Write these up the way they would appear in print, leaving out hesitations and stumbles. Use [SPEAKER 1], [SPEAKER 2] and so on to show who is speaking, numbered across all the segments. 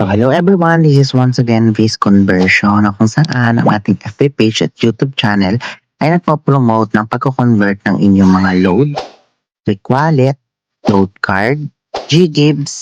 [SPEAKER 1] So hello everyone, this is once again Viz Conversion na kung saan ang ating FB page at YouTube channel ay nagpo-promote ng pagko-convert ng inyong mga load, click wallet, load card, GGibs,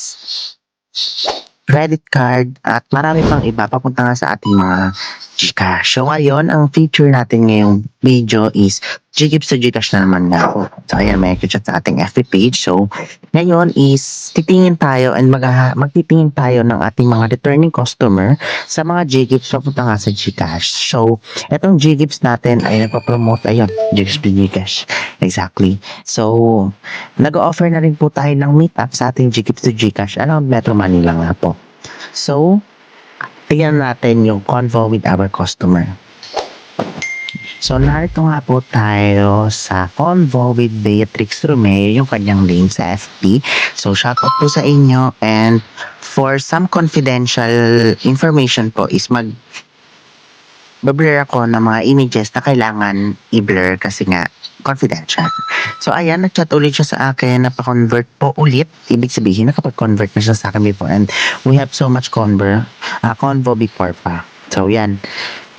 [SPEAKER 1] credit card, at marami pang iba papunta nga sa ating mga Gcash. So ngayon, ang feature natin ngayong video is GGibs to Gcash na naman nga ako. So ayan, may chat sa ating FB page. So ngayon is titingin tayo and magtitingin tayo ng ating mga returning customer sa mga GGibs papunta nga sa Gcash. So etong GGibs natin ay nagpa-promote, ayun, GGibs to Gcash. Exactly. So nag-offer na rin po tayo ng meetup sa ating GGibs to Gcash around Metro Manila nga po. So tingnan natin yung convo with our customer. So, narito nga po tayo sa convo with Beatrix Romeo, yung kanyang link sa FB. So, shoutout po sa inyo, and for some confidential information po is blur ako ng mga images na kailangan i-blur kasi nga confidential. So, ayan, nag-chat ulit siya sa akin, napa-convert po ulit. Ibig sabihin, nakapag-convert na siya sa akin before, and we have so much convo before pa. So, yan.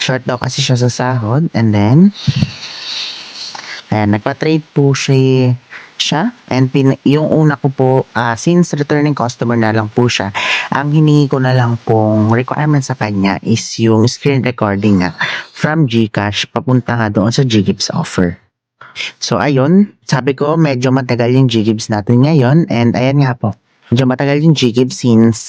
[SPEAKER 1] Short daw kasi siya sa sahod, and then ayan, nagpa-trade po siya, and yung una ko po, since returning customer na lang po siya, ang hiningi ko na lang pong requirement sa kanya is yung screen recording nga from Gcash papunta nga doon sa GGibs offer. So ayun, sabi ko medyo matagal yung GGibs natin ngayon, and ayan nga po, medyo matagal yung GGibs since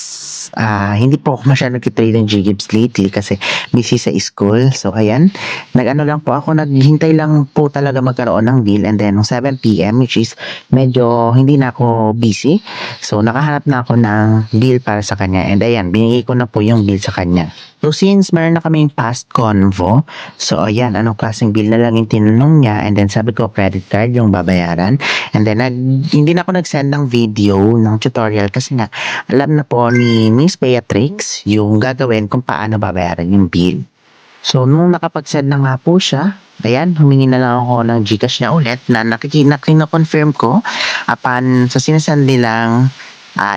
[SPEAKER 1] hindi po ako masyadong nag-trade ng GGibs lately kasi busy sa school. So ayan, nag-ano lang po ako, naghintay lang po talaga magkaroon ng deal, and then 7 PM which is medyo hindi na ako busy. So nakahanap na ako ng deal para sa kanya, and ayan, binigay ko na po yung deal sa kanya. So since meron na kaming past convo, so ayan, anong klaseng bill na lang yung tinanong niya, and then sabi ko credit card yung babayaran, and then hindi na ako nag-send ng video ng tutorial kasi nga alam na po ni Miss Beatrix yung gagawin kung paano babayaran yung bill. So nung nakapag-send na nga po siya, ayan, humingi na lang ako ng Gcash niya ulit na confirm ko upon sa sinasend nilang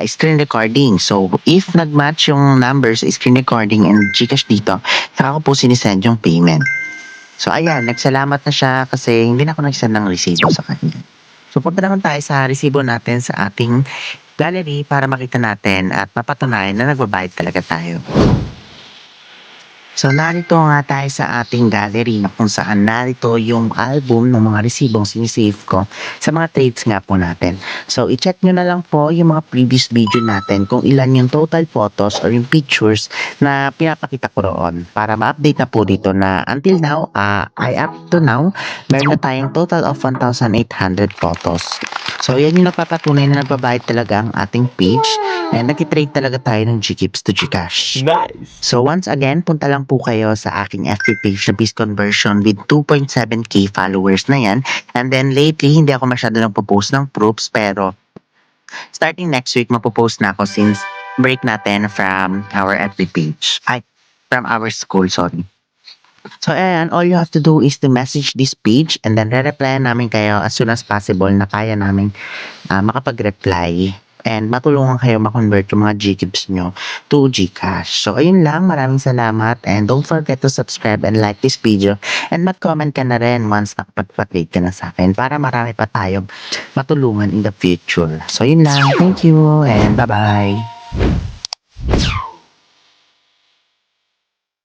[SPEAKER 1] screen recording. So, if nag-match yung numbers sa screen recording and Gcash dito, saka ko po sinisend yung payment. So, ayan, nagsalamat na siya kasi hindi na ako nagsend ng resibo sa kanya. So, punta naman tayo sa resibo natin sa ating gallery para makita natin at mapatunayan na nagbabayad talaga tayo. So, narito nga tayo sa ating gallery na kung saan narito yung album ng mga resibong sinisave ko sa mga trades nga po natin. So, i-check nyo na lang po yung mga previous video natin kung ilan yung total photos or yung pictures na pinapakita ko roon para ma-update na po dito na until now, up to now, meron na tayong total of 1,800 photos. So, yan yung nagpapatunay na nagbabayad talaga ang ating page and nag-trade talaga tayo ng GGibs to Gcash.
[SPEAKER 2] Nice!
[SPEAKER 1] So, once again, punta lang po kayo sa aking FB page na Biz Conversion with 2.7k followers na yan. And then, lately, hindi ako masyado nagpo-post ng proofs, pero starting next week, mapopost na ako since break natin from our FB page. From our school, sorry. So, ayan, all you have to do is to message this page and then re-reply namin kayo as soon as possible na kaya namin makapag-reply and matulungan kayo ma-convert yung mga GGibs nyo to Gcash. So, ayun lang. Maraming salamat and don't forget to subscribe and like this video and mag-comment ka na rin once nakapag-trade ka na sa akin para marami pa tayong matulungan in the future. So, yun lang. Thank you and bye-bye!